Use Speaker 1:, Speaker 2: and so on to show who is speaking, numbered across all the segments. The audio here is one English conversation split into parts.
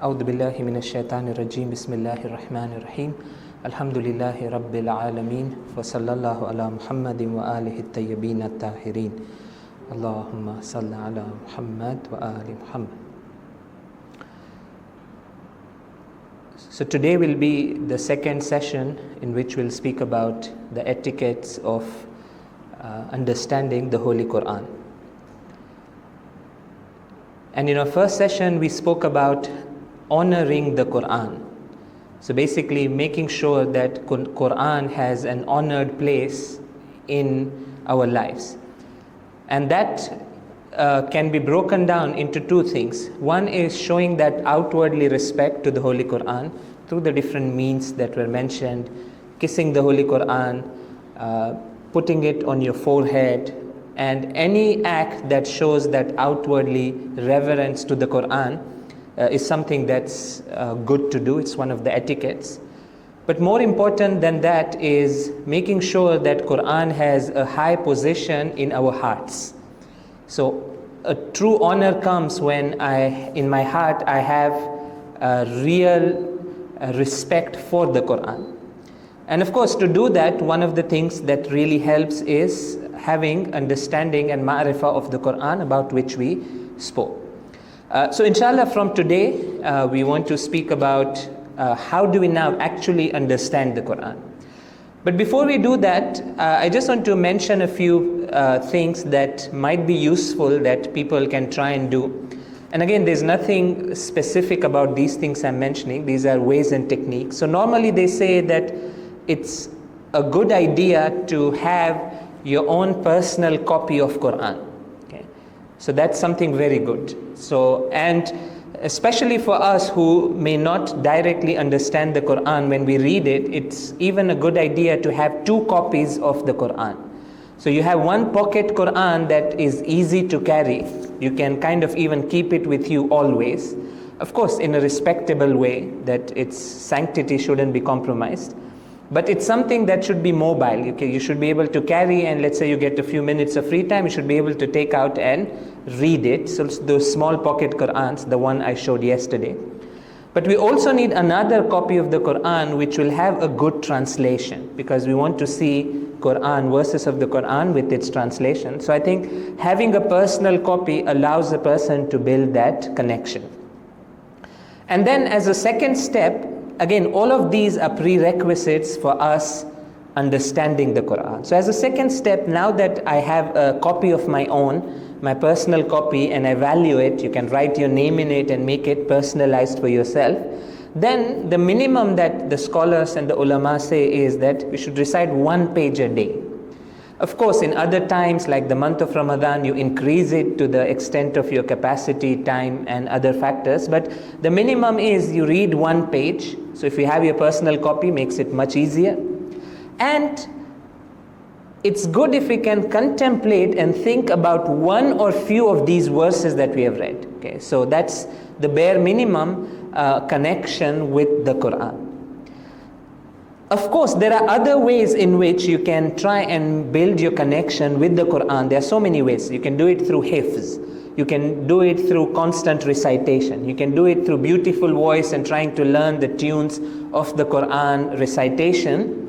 Speaker 1: أعوذ بالله من الشيطان الرجيم بسم الله الرحمن الرحيم الحمد لله رب العالمين وصلى الله على محمد وآله الطيبين الطاهرين اللهم صل على محمد وآل محمد. So today will be the second session in which we'll speak about the etiquettes of understanding the Holy Qur'an. And in our first session we spoke about honoring the Qur'an. So basically making sure that Qur'an has an honored place in our lives. And that can be broken down into two things. One is showing that outwardly respect to the Holy Qur'an through the different means that were mentioned, kissing the Holy Qur'an, putting it on your forehead, and any act that shows that outwardly reverence to the Qur'an is something that's good to do. It's one of the etiquettes. But more important than that is making sure that Qur'an has a high position in our hearts. So a true honor comes when in my heart I have a real respect for the Qur'an. And of course, to do that, one of the things that really helps is having understanding and ma'rifah of the Qur'an, about which we spoke. So inshallah, from today we want to speak about how do we now actually understand the Qur'an. But before we do that, I just want to mention a few things that might be useful that people can try and do. And again, there's nothing specific about these things I'm mentioning. These are ways and techniques. So normally they say that it's a good idea to have your own personal copy of Qur'an. Okay? So that's something very good. So, and especially for us who may not directly understand the Qur'an, when we read it, it's even a good idea to have two copies of the Qur'an. So you have one pocket Qur'an that is easy to carry. You can kind of even keep it with you always. Of course, in a respectable way, that its sanctity shouldn't be compromised. But it's something that should be mobile. You should be able to carry, and let's say you get a few minutes of free time, you should be able to take out and read it. So those small pocket Qur'ans, the one I showed yesterday. But we also need another copy of the Qur'an which will have a good translation, because we want to see Qur'an, verses of the Qur'an with its translation. So I think having a personal copy allows a person to build that connection. And then as a second step, again, all of these are prerequisites for us understanding the Qur'an. So as a second step, now that I have a copy of my own, my personal copy, and I value it, you can write your name in it and make it personalized for yourself, then the minimum that the scholars and the ulama say is that we should recite 1 page a day. Of course, in other times, like the month of Ramadan, you increase it to the extent of your capacity, time, and other factors. But the minimum is you read 1 page. So if you have your personal copy, makes it much easier. And it's good if we can contemplate and think about one or few of these verses that we have read. Okay, so that's the bare minimum connection with the Qur'an. Of course, there are other ways in which you can try and build your connection with the Qur'an. There are so many ways. You can do it through hifz. You can do it through constant recitation. You can do it through beautiful voice and trying to learn the tunes of the Qur'an recitation.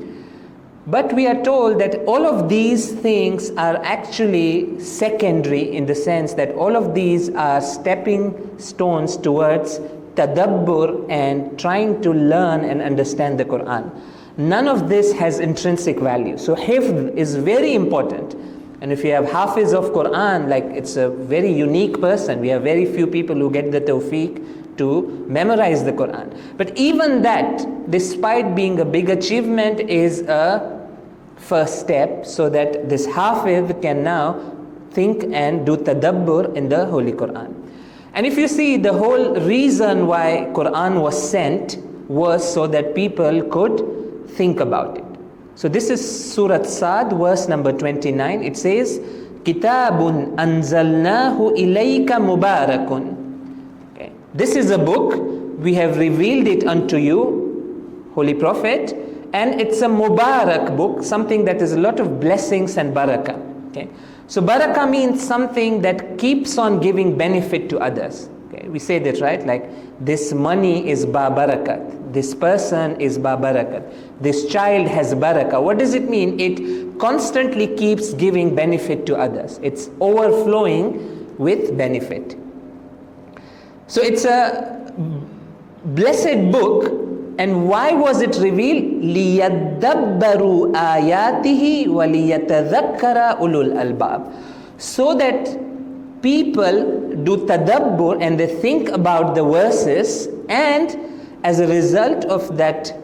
Speaker 1: But we are told that all of these things are actually secondary, in the sense that all of these are stepping stones towards tadabbur and trying to learn and understand the Qur'an. None of this has intrinsic value. So hifz is very important. And if you have hafiz of Qur'an, like, it's a very unique person. We have very few people who get the tawfiq to memorize the Qur'an. But even that, despite being a big achievement, is a first step, so that this hafiz can now think and do tadabbur in the Holy Qur'an. And if you see, the whole reason why Qur'an was sent was so that people could think about it. So this is Surah Sad, verse number 29. It says, Kitabun anzalnahu ilayka mubarakun. Okay. This is a book, we have revealed it unto you, Holy Prophet, and it's a mubarak book, something that is a lot of blessings and barakah. Okay. So barakah means something that keeps on giving benefit to others. Okay. We say that, right? Like, this money is ba barakat, this person is ba barakat, this child has barakah. What does it mean? It constantly keeps giving benefit to others. It's overflowing with benefit. So it's a blessed book. And why was it revealed? لِيَدَّبَّرُوا آيَاتِهِ وَلِيَتَذَكَّرَ أُولُو الْأَلْبَابِ. So that people do tadabbur and they think about the verses, and as a result of that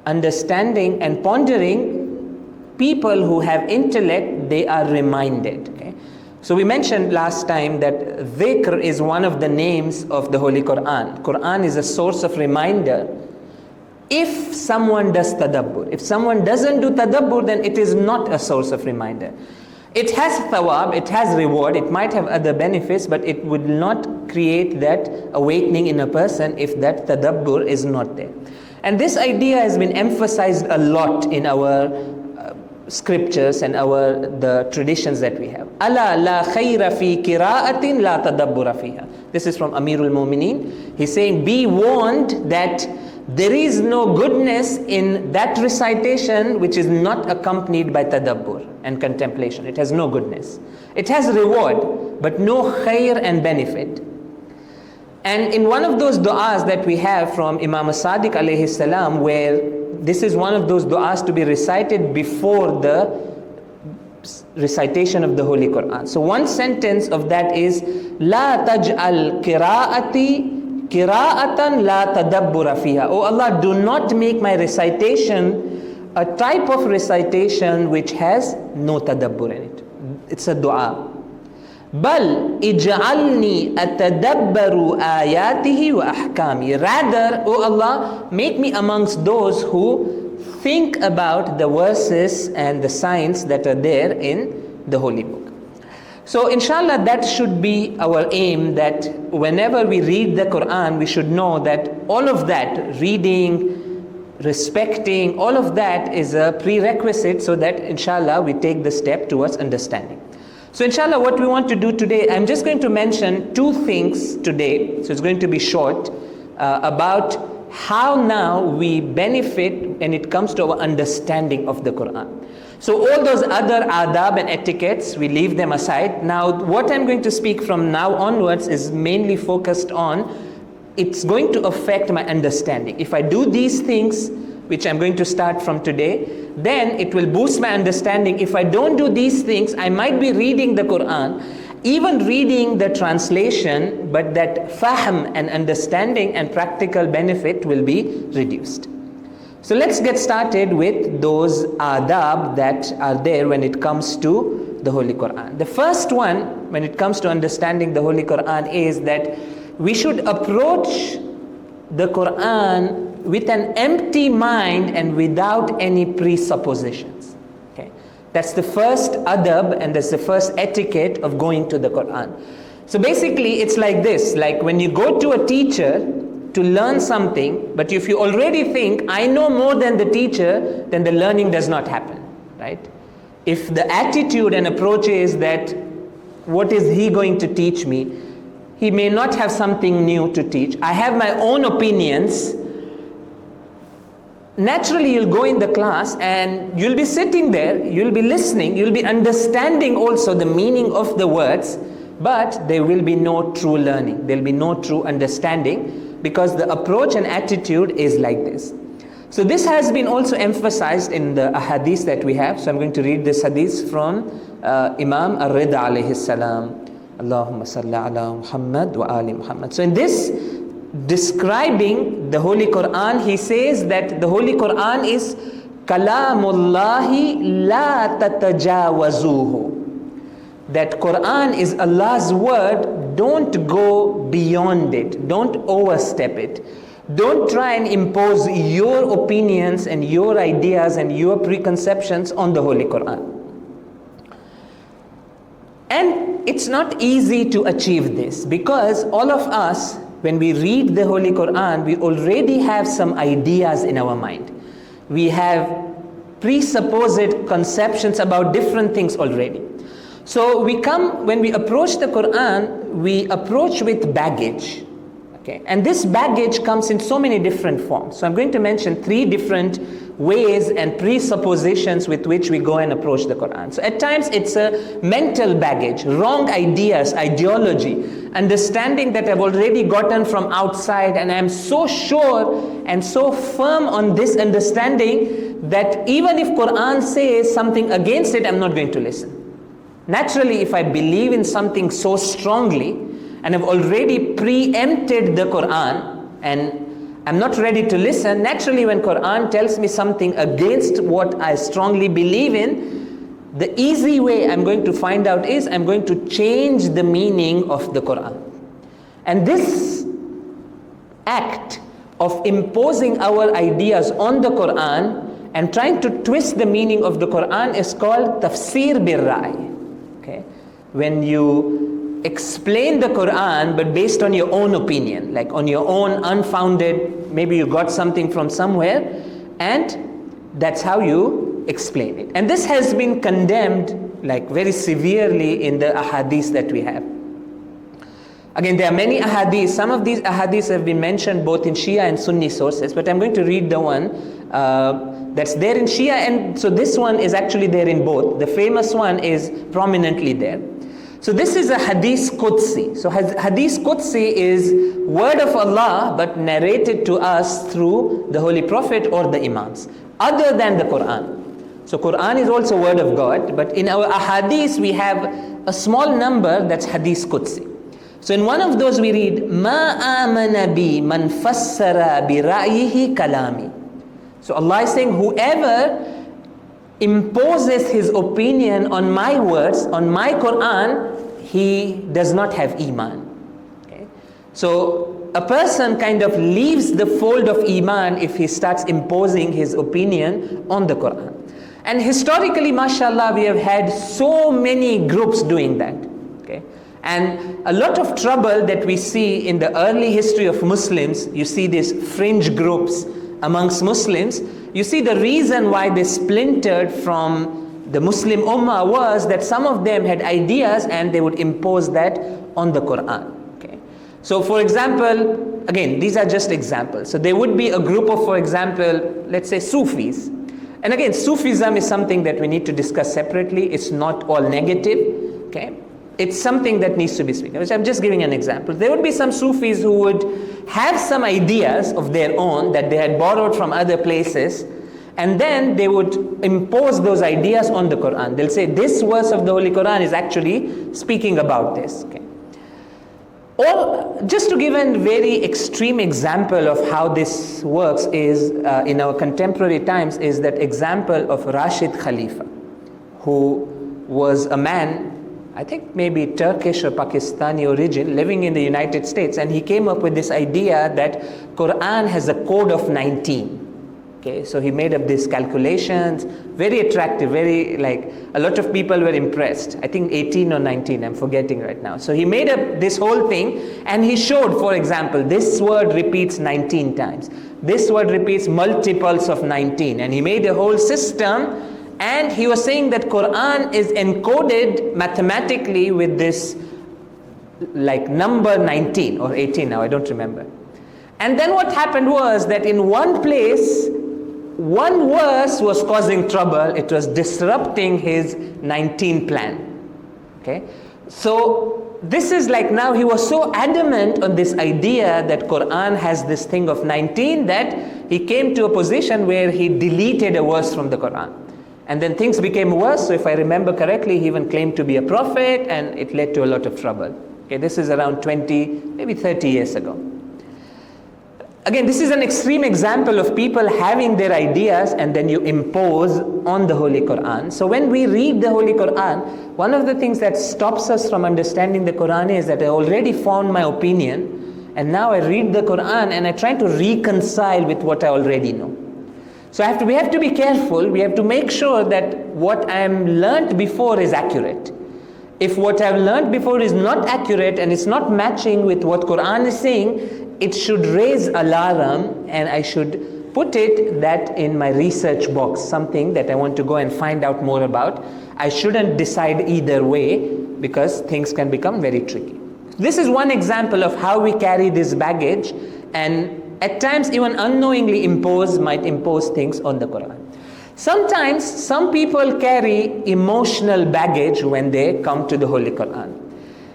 Speaker 1: understanding and pondering, people who have intellect, they are reminded. Okay? So we mentioned last time that dhikr is one of the names of the Holy Qur'an. Qur'an is a source of reminder. If someone does tadabbur, if someone doesn't do tadabbur, then it is not a source of reminder. It has thawab, it has reward, it might have other benefits, but it would not create that awakening in a person if that tadabbur is not there. And this idea has been emphasized a lot in our scriptures and the traditions that we have. Ala la khayra fi qira'atin la tadabbura fiha. This is from Amirul Mu'mineen. He's saying, be warned that there is no goodness in that recitation which is not accompanied by tadabbur and contemplation. It has no goodness. It has reward, but no khair and benefit. And in one of those du'as that we have from Imam Sadiq alayhi salam, where this is one of those du'as to be recited before the recitation of the Holy Qur'an. So one sentence of that is, La taj'al qira'ati Qira'atan la tadabbura fiha. Oh Allah, do not make my recitation a type of recitation which has no tadabbur in it. It's a dua. Bal ij'alni atadabbaru ayatihi wa ahkami. Rather, oh Allah, make me amongst those who think about the verses and the signs that are there in the Holy Book. So inshallah, that should be our aim, that whenever we read the Qur'an, we should know that all of that, reading, respecting, all of that is a prerequisite so that inshallah we take the step towards understanding. So inshallah, what we want to do today, I'm just going to mention two things today, so it's going to be short, about how now we benefit when it comes to our understanding of the Qur'an. So all those other aadaab and etiquettes, we leave them aside. Now what I'm going to speak from now onwards is mainly focused on, it's going to affect my understanding. If I do these things, which I'm going to start from today, then it will boost my understanding. If I don't do these things, I might be reading the Qur'an, even reading the translation, but that fahm and understanding and practical benefit will be reduced. So let's get started with those aadaab that are there when it comes to the Holy Qur'an. The first one, when it comes to understanding the Holy Qur'an, is that we should approach the Qur'an with an empty mind and without any presuppositions. Okay, that's the first adab and that's the first etiquette of going to the Qur'an. So basically it's like this, like when you go to a teacher to learn something, but if you already think, I know more than the teacher, then the learning does not happen, right? If the attitude and approach is that, what is he going to teach me? He may not have something new to teach. I have my own opinions. Naturally, you'll go in the class and you'll be sitting there, you'll be listening, you'll be understanding also the meaning of the words, but there will be no true learning. There'll be no true understanding, because the approach and attitude is like this. So this has been also emphasized in the hadith that we have. So I'm going to read this hadith from Imam Ar-Rida alayhi salam. Allahumma salli ala Muhammad wa ali Muhammad. So in this, describing the Holy Qur'an, he says that the Holy Qur'an is Kalamullahi la tatajawazuhu. That Qur'an is Allah's word, don't go beyond it, don't overstep it. Don't try and impose your opinions and your ideas and your preconceptions on the Holy Qur'an. And it's not easy to achieve this, because all of us, when we read the Holy Qur'an, we already have some ideas in our mind. We have presupposed conceptions about different things already. So when we approach the Qur'an, we approach with baggage. Okay? And this baggage comes in so many different forms. So I'm going to mention 3 different ways and presuppositions with which we go and approach the Qur'an. So at times it's a mental baggage, wrong ideas, ideology, understanding that I've already gotten from outside, and I'm so sure and so firm on this understanding that even if Qur'an says something against it, I'm not going to listen. Naturally, if I believe in something so strongly and have already preempted the Qur'an and I'm not ready to listen, naturally when Qur'an tells me something against what I strongly believe in, the easy way I'm going to find out is I'm going to change the meaning of the Qur'an. And this act of imposing our ideas on the Qur'an and trying to twist the meaning of the Qur'an is called tafsir bil-ra'i. Okay? When you explain the Qur'an but based on your own opinion, like on your own unfounded, maybe you got something from somewhere, and that's how you explain it. And this has been condemned like very severely in the ahadith that we have. Again, there are many ahadith. Some of these ahadith have been mentioned both in Shia and Sunni sources, but I'm going to read the one that's there in Shia, and so this one is actually there in both. The famous one is prominently there. So this is a hadith Qudsi. So hadith Qudsi is word of Allah but narrated to us through the Holy Prophet or the Imams, other than the Qur'an. So Qur'an is also word of God, but in our ahadith we have a small number that's hadith Qudsi. So in one of those we read, Ma amana bi man fassara bi ra'yihi kalami. So Allah is saying, whoever imposes his opinion on my words, on my Qur'an, he does not have Iman. Okay? So a person kind of leaves the fold of Iman if he starts imposing his opinion on the Qur'an. And historically, mashallah, we have had so many groups doing that. Okay? And a lot of trouble that we see in the early history of Muslims, you see these fringe groups amongst Muslims, you see the reason why they splintered from the Muslim Ummah was that some of them had ideas and they would impose that on the Qur'an. Okay? So for example, again, these are just examples. So there would be a group of, for example, let's say Sufis. And again, Sufism is something that we need to discuss separately. It's not all negative. Okay? It's something that needs to be spoken, which I'm just giving an example. There would be some Sufis who would have some ideas of their own that they had borrowed from other places, and then they would impose those ideas on the Qur'an. They'll say this verse of the Holy Qur'an is actually speaking about this. Okay? Or just to give a very extreme example of how this works is, in our contemporary times, is that example of Rashid Khalifa, who was a man, I think maybe Turkish or Pakistani origin, living in the United States, and he came up with this idea that Qur'an has a code of 19. Okay, so he made up these calculations, very attractive, very like, a lot of people were impressed. I think 18 or 19, I'm forgetting right now. So he made up this whole thing and he showed, for example, this word repeats 19 times. This word repeats multiples of 19, and he made a whole system. And he was saying that Qur'an is encoded mathematically with this like number 19 or 18 now, I don't remember. And then what happened was that in one place, one verse was causing trouble. It was disrupting his 19 plan. Okay? So this is like, now he was so adamant on this idea that Qur'an has this thing of 19 that he came to a position where he deleted a verse from the Qur'an. And then things became worse. So if I remember correctly, he even claimed to be a prophet, and it led to a lot of trouble. Okay, this is around 20, maybe 30 years ago. Again, this is an extreme example of people having their ideas and then you impose on the Holy Qur'an. So when we read the Holy Qur'an, one of the things that stops us from understanding the Qur'an is that I already formed my opinion, and now I read the Qur'an and I try to reconcile with what I already know. So we have to be careful. We have to make sure that what I am learnt before is accurate. If what I've learnt before is not accurate and it's not matching with what Qur'an is saying, it should raise alarm, and I should put it that in my research box, something that I want to go and find out more about. I shouldn't decide either way because things can become very tricky. This is one example of how we carry this baggage, and at times even unknowingly might impose things on the Qur'an. Sometimes some people carry emotional baggage when they come to the Holy Qur'an,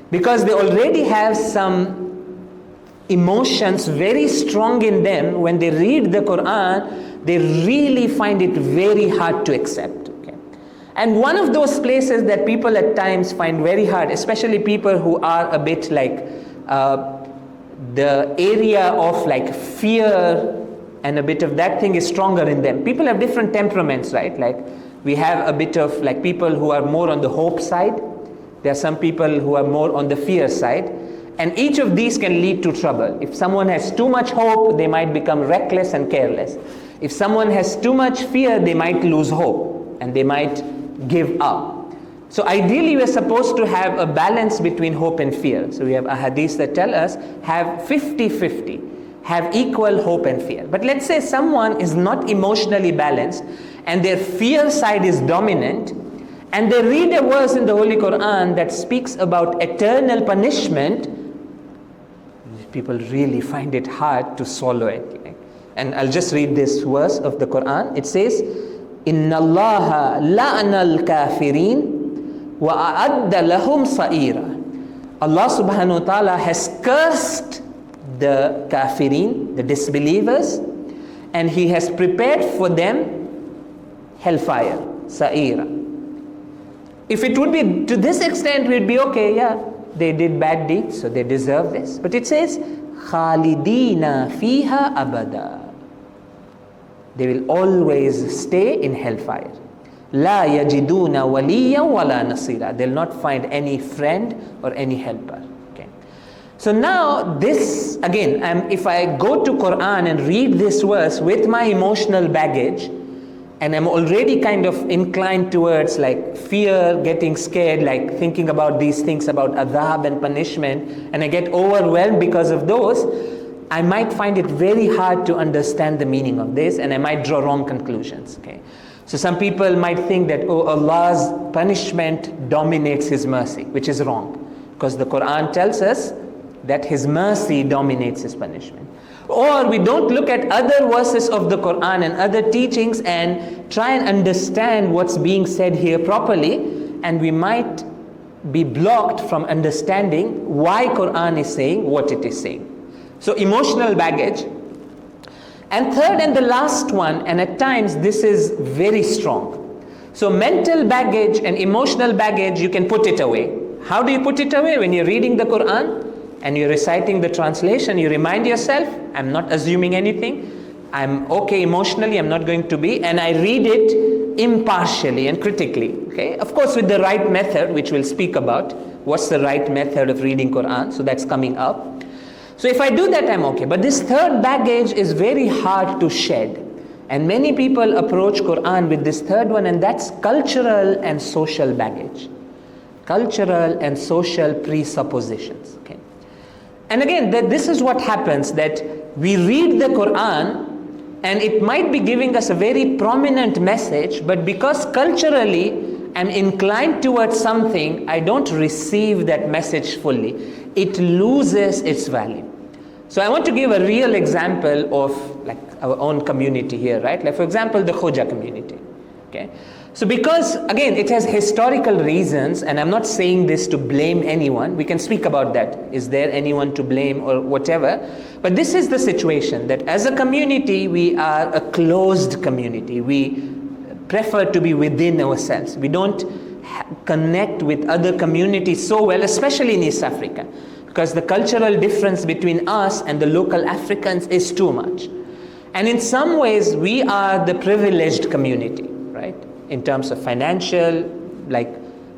Speaker 1: because they already have some emotions very strong in them. When they read the Qur'an, they really find it very hard to accept. Okay? And one of those places that people at times find very hard, especially people who are a bit like the area of like fear and a bit of that thing is stronger in them. People have different temperaments, right? Like we have a bit of like people who are more on the hope side. There are some people who are more on the fear side. And each of these can lead to trouble. If someone has too much hope, they might become reckless and careless. If someone has too much fear, they might lose hope and they might give up. So ideally, we're supposed to have a balance between hope and fear. So we have ahadith that tell us have 50-50. Have equal hope and fear. But let's say someone is not emotionally balanced and their fear side is dominant, and they read a verse in the Holy Qur'an that speaks about eternal punishment, people really find it hard to swallow it. And I'll just read this verse of the Qur'an. It says, Inna Allaha la'na al-kafirin wa a'adda lahum sa'ira. Allah subhanahu wa ta'ala has cursed the kafirin, the disbelievers, and He has prepared for them hellfire, sa'ira. If it would be to this extent, we'd be okay, yeah, they did bad deeds, so they deserve this. But it says, khalidina fiha abada. They will always stay in hellfire. La yajiduna waliyan wala nasira. They'll not find any friend or any helper. So now this, again, if I go to Qur'an and read this verse with my emotional baggage, and I'm already kind of inclined towards like fear, getting scared, like thinking about these things about aadaab and punishment, and I get overwhelmed because of those, I might find it very hard to understand the meaning of this, and I might draw wrong conclusions. Okay, so some people might think that, oh, Allah's punishment dominates His mercy, which is wrong, because the Qur'an tells us that His mercy dominates His punishment. Or we don't look at other verses of the Qur'an and other teachings and try and understand what's being said here properly, and we might be blocked from understanding why Qur'an is saying what it is saying. So emotional baggage. And third and the last one, and at times this is very strong. So mental baggage and emotional baggage, you can put it away. How do you put it away? When you're reading the Qur'an and you're reciting the translation, you remind yourself, I'm not assuming anything, I'm okay emotionally, I'm not going to be, and I read it impartially and critically. Okay, of course with the right method, which we'll speak about. What's the right method of reading Qur'an? So that's coming up. So if I do that, I'm okay. But this third baggage is very hard to shed. And many people approach Qur'an with this third one, and that's cultural and social baggage. Cultural and social presuppositions. Okay. And again, this is what happens, that we read the Qur'an and it might be giving us a very prominent message, but because culturally I'm inclined towards something, I don't receive that message fully. It loses its value. So I want to give a real example of like our own community here, right? Like for example, the Khoja community. Okay. So because, again, it has historical reasons, and I'm not saying this to blame anyone. We can speak about that. Is there anyone to blame or whatever? But this is the situation, that as a community, we are a closed community. We prefer to be within ourselves. We don't connect with other communities so well, especially in East Africa, because the cultural difference between us and the local Africans is too much. And in some ways, we are the privileged community, right? In terms of financial, like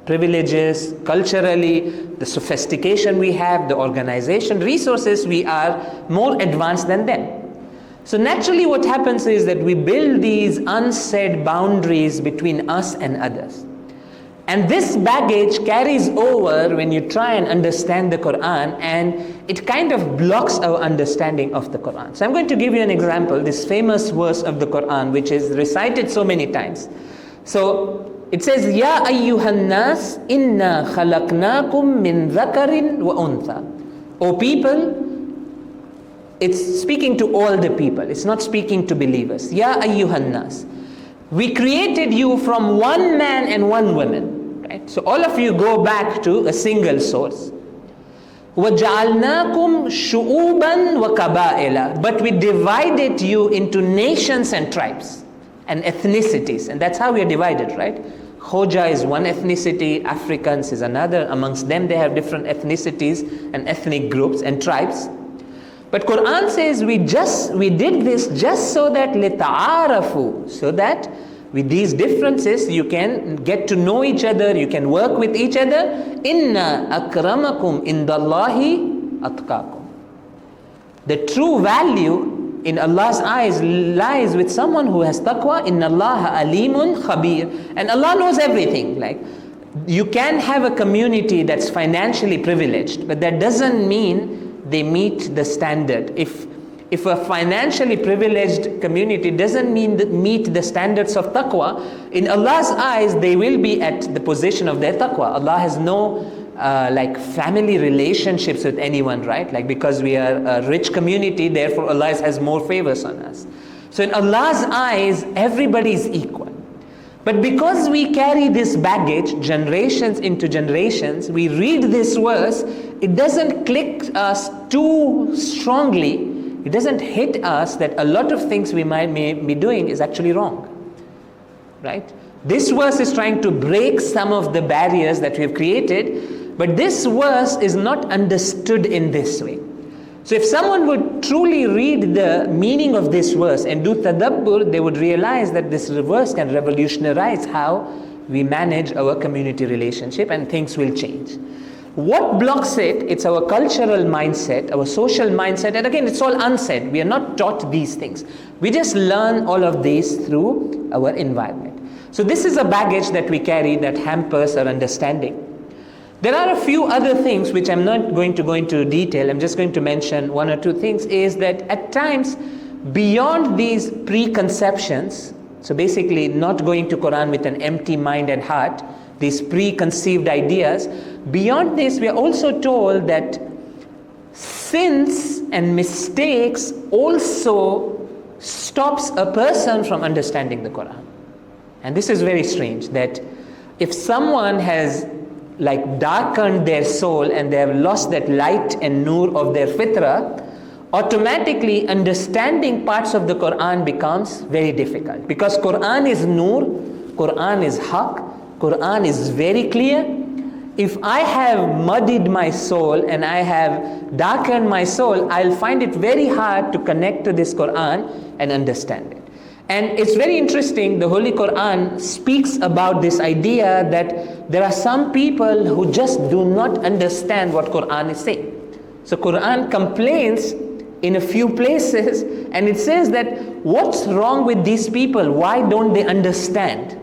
Speaker 1: privileges, culturally, the sophistication we have, the organization, resources, we are more advanced than them. So naturally what happens is that we build these unsaid boundaries between us and others. And this baggage carries over when you try and understand the Qur'an, and it kind of blocks our understanding of the Qur'an. So I'm going to give you an example, this famous verse of the Qur'an, which is recited so many times. So it says, Ya ayyuhan nas inna khalaqnakum min dhakarin wa untha. O people, it's speaking to all the people. It's not speaking to believers. Ya ayyuhan nas. We created you from one man and one woman. Right? So all of you go back to a single source. وَجَعَلْنَاكُمْ شُعُوبًا وَقَبَائِلًا. But we divided you into nations and tribes and ethnicities. And that's how we are divided, right? Khoja is one ethnicity, Africans is another. Amongst them they have different ethnicities and ethnic groups and tribes. But Qur'an says we did this just so that لِتَعَارَفُوا, so that with these differences you can get to know each other, you can work with each other. Inna akramakum indallahi atqakum. The true value in Allah's eyes lies with someone who has taqwa. Inna Allaha alimun khabir. And Allah knows everything. Like, you can have a community that's financially privileged, but that doesn't mean they meet the standard. If a financially privileged community doesn't meet the standards of taqwa, in Allah's eyes they will be at the position of their taqwa. Allah has no like family relationships with anyone, right? Like, because we are a rich community, therefore Allah has more favors on us. So in Allah's eyes, everybody is equal. But because we carry this baggage, generations into generations, we read this verse, it doesn't click us too strongly. It doesn't hit us that a lot of things we may be doing is actually wrong, right? This verse is trying to break some of the barriers that we have created, but this verse is not understood in this way. So if someone would truly read the meaning of this verse and do tadabbur, they would realize that this verse can revolutionize how we manage our community relationship, and things will change. What blocks it? It's our cultural mindset, our social mindset, and again, it's all unsaid. We are not taught these things. We just learn all of these through our environment. So this is a baggage that we carry that hampers our understanding. There are a few other things which I'm not going to go into detail. I'm just going to mention one or two things. Is that at times, beyond these preconceptions, so basically not going to Quran with an empty mind and heart, these preconceived ideas, beyond this we are also told that sins and mistakes also stops a person from understanding the Quran. And this is very strange, that if someone has like darkened their soul and they have lost that light and nur of their fitrah, automatically understanding parts of the Quran becomes very difficult. Because Quran is nur, Quran is haqq, Quran is very clear. If I have muddied my soul and I have darkened my soul, I'll find it very hard to connect to this Quran and understand it. And it's very interesting, the Holy Quran speaks about this idea that there are some people who just do not understand what Quran is saying. So Quran complains in a few places, and it says that what's wrong with these people? Why don't they understand?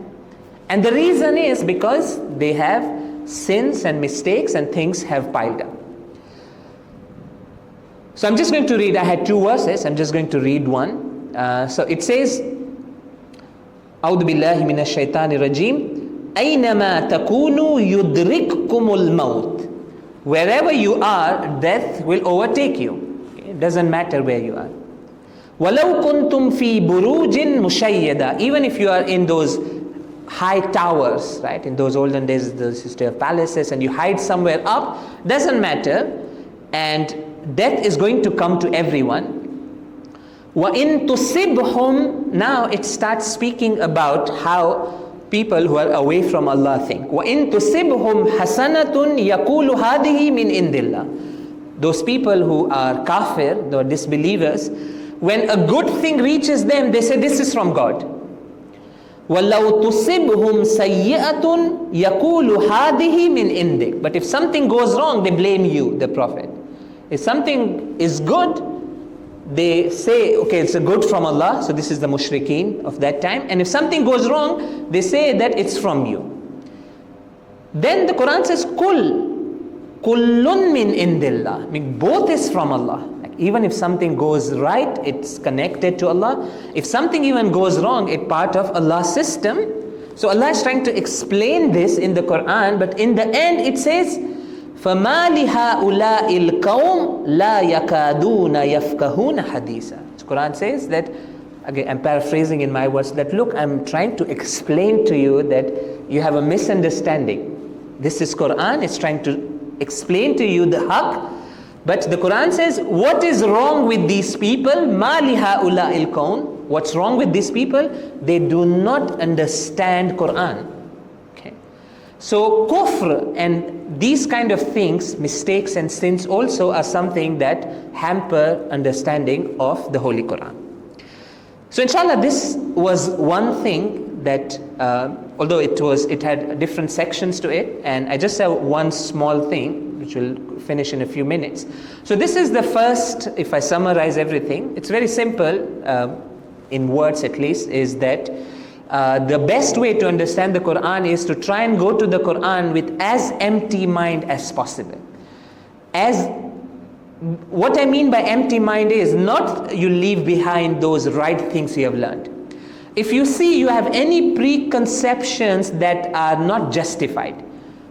Speaker 1: And the reason is because they have sins and mistakes and things have piled up. So I'm just going to read, I had two verses, I'm just going to read one. So it says, أعوذ بالله من الشيطان الرجيم أينما تكونوا يدرككم الموت. Wherever you are, death will overtake you. It doesn't matter where you are. وَلَوْ كُنْتُمْ فِي بُرُوجٍ مُشَيَّدَةٍ. Even if you are in those high towers, right? In those olden days, the history of palaces, and you hide somewhere up, doesn't matter. And death is going to come to everyone. وَإِن تُصِبْهُمْ. Now it starts speaking about how people who are away from Allah think. وَإِن تُصِبْهُمْ حَسَنَةٌ يَقُولُ هَذِهِ مِنْ إِنْدِ اللَّهِ. Those people who are kafir, the disbelievers, when a good thing reaches them, they say this is from God. وَلَوْ تُصِبْهُمْ سَيِّئَةٌ يَقُولُ هَذِهِ مِنْ إِنْدِكَ. But if something goes wrong, they blame you, the Prophet. If something is good, they say, okay, it's a good from Allah, so this is the mushrikeen of that time. And if something goes wrong, they say that it's from you. Then the Quran says, Kul, kullun min indillah. I mean, both is from Allah. Like, even if something goes right, it's connected to Allah. If something even goes wrong, it's part of Allah's system. So Allah is trying to explain this in the Quran, but in the end it says, فَمَا لِهَؤُلَاءِ الْقَوْمِ لَا يَكَادُونَ يَفْقَهُونَ حَدِيثًا. The Quran says that, again, I'm paraphrasing in my words, that look, I'm trying to explain to you that you have a misunderstanding. This is Quran, it's trying to explain to you the haqq, but the Quran says, what is wrong with these people? مَا لِهَؤُلَاءِ الْقَوْمِ. What's wrong with these people? They do not understand Quran. Okay. So kufr and these kind of things, mistakes and sins also are something that hamper understanding of the Holy Quran. So inshallah, this was one thing that, although it had different sections to it, and I just have one small thing which will finish in a few minutes. So this is the first, if I summarize everything, it's very simple, in words at least, is that the best way to understand the Quran is to try and go to the Quran with as empty mind as possible. What I mean by empty mind is not you leave behind those right things you have learned. If you see you have any preconceptions that are not justified,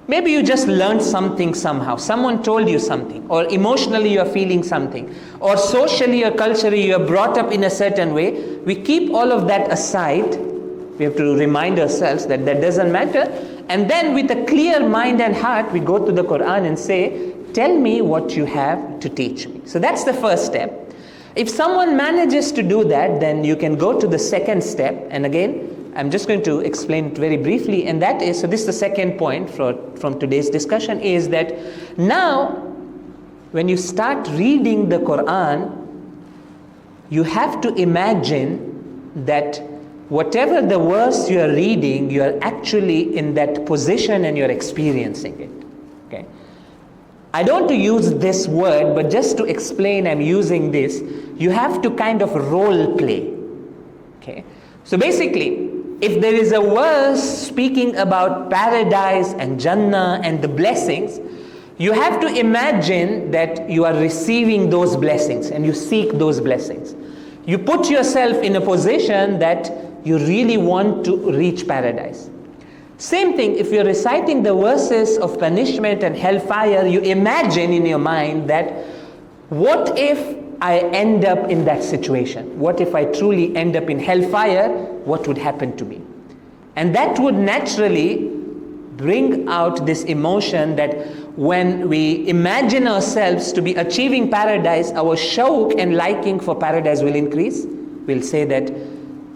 Speaker 1: maybe you just learned something somehow, someone told you something, or emotionally you are feeling something, or socially or culturally you are brought up in a certain way, we keep all of that aside. We have to remind ourselves that that doesn't matter, and then with a clear mind and heart we go to the Quran and say, tell me what you have to teach me. So that's the first step. If someone manages to do that, then you can go to the second step, and again I'm just going to explain it very briefly, and that is, so this is the second point from today's discussion, is that now when you start reading the Quran, you have to imagine that whatever the verse you are reading, you are actually in that position and you're experiencing it. Okay. I don't want to use this word, but just to explain I'm using this, you have to kind of role play. Okay. So basically, if there is a verse speaking about paradise and Jannah and the blessings, you have to imagine that you are receiving those blessings and you seek those blessings. You put yourself in a position that you really want to reach paradise. Same thing, if you're reciting the verses of punishment and hellfire, you imagine in your mind that what if I end up in that situation? What if I truly end up in hellfire? What would happen to me? And that would naturally bring out this emotion that when we imagine ourselves to be achieving paradise, our shauq and liking for paradise will increase. We'll say that,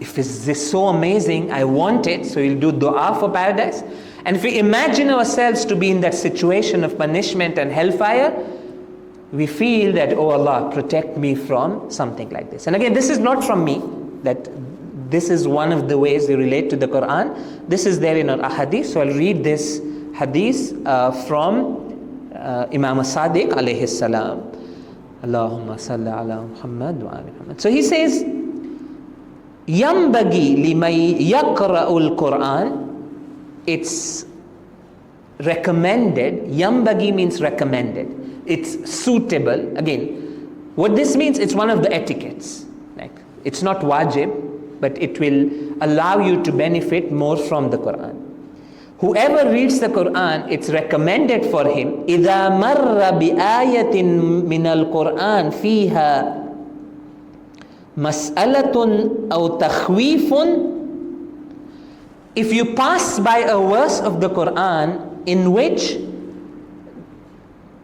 Speaker 1: if this is so amazing, I want it, so we'll do dua for paradise. And if we imagine ourselves to be in that situation of punishment and hellfire, we feel that, oh Allah, protect me from something like this. And again, this is not from me, that this is one of the ways we relate to the Quran. This is there in our hadith. So I'll read this hadith from Imam Sadiq alayhi salam. Allahumma salli ala Muhammad wa ala Muhammad. So he says, Yambagi limay yaqra'ul Quran. It's recommended. Yambagi means recommended. It's suitable. Again, what this means, it's one of the etiquettes. Like, it's not wajib, but it will allow you to benefit more from the Quran. Whoever reads the Quran, it's recommended for him, إِذَا مَرَّ بِآيَةٍ مِنَ الْقُرْآنِ فِيهَا مَسْأَلَةٌ أَوْ تَخْوِيفٌ. If you pass by a verse of the Quran in which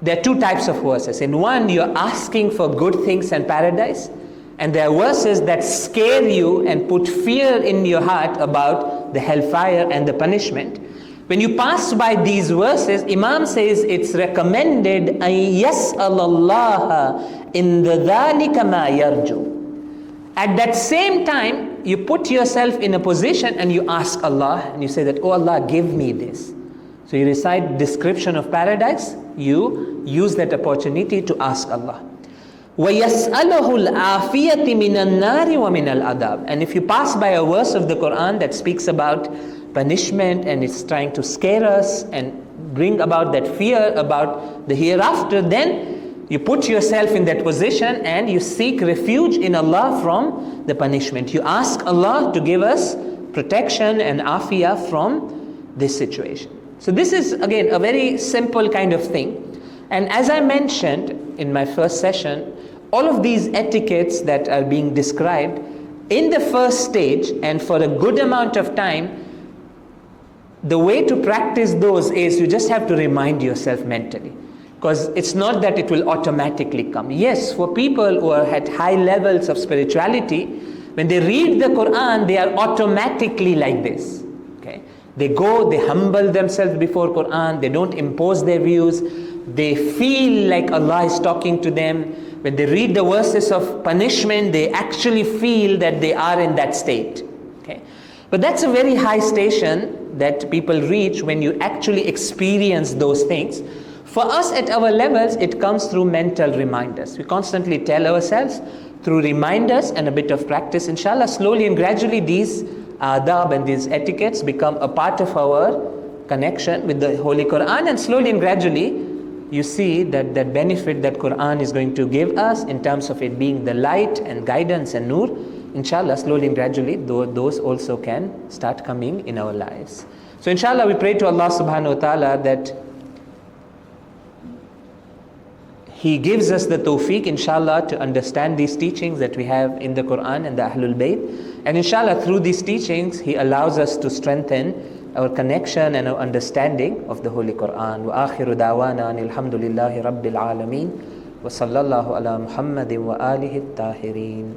Speaker 1: there are two types of verses. In one, you're asking for good things and paradise, and there are verses that scare you and put fear in your heart about the hellfire and the punishment. When you pass by these verses, Imam says it's recommended أَن يَسْأَلَ اللَّهَ إِن ذَلِكَ مَا يَرْجُو. At that same time, you put yourself in a position and you ask Allah, and you say that, oh Allah, give me this. So you recite description of paradise, you use that opportunity to ask Allah. وَيَسْأَلَهُ الْعَافِيَةِ مِنَ النَّارِ وَمِنَ الْعَذَابِ. And if you pass by a verse of the Quran that speaks about punishment and it's trying to scare us and bring about that fear about the hereafter, then you put yourself in that position and you seek refuge in Allah from the punishment. You ask Allah to give us protection and afiyah from this situation. So this is again a very simple kind of thing. And as I mentioned in my first session, all of these etiquettes that are being described in the first stage and for a good amount of time, the way to practice those is you just have to remind yourself mentally. Because it's not that it will automatically come. Yes, for people who are at high levels of spirituality, when they read the Qur'an, they are automatically like this. Okay? They go, they humble themselves before Qur'an, they don't impose their views, they feel like Allah is talking to them. When they read the verses of punishment, they actually feel that they are in that state. Okay? But that's a very high station that people reach when you actually experience those things. For us at our levels, it comes through mental reminders. We constantly tell ourselves through reminders and a bit of practice. Inshallah, slowly and gradually these aadaab and these etiquettes become a part of our connection with the Holy Qur'an, and slowly and gradually you see that that benefit that Qur'an is going to give us in terms of it being the light and guidance and nur, inshallah, slowly and gradually those also can start coming in our lives. So inshallah, we pray to Allah subhanahu wa ta'ala that He gives us the tawfiq, inshallah, to understand these teachings that we have in the Qur'an and the Ahlul Bayt. And inshallah, through these teachings, He allows us to strengthen our connection and our understanding of the Holy Qur'an. Wa akhiru da'wana alhamdulillahi rabbil alameen. Wa sallallahu ala Muhammadin wa alihi at-tahirin.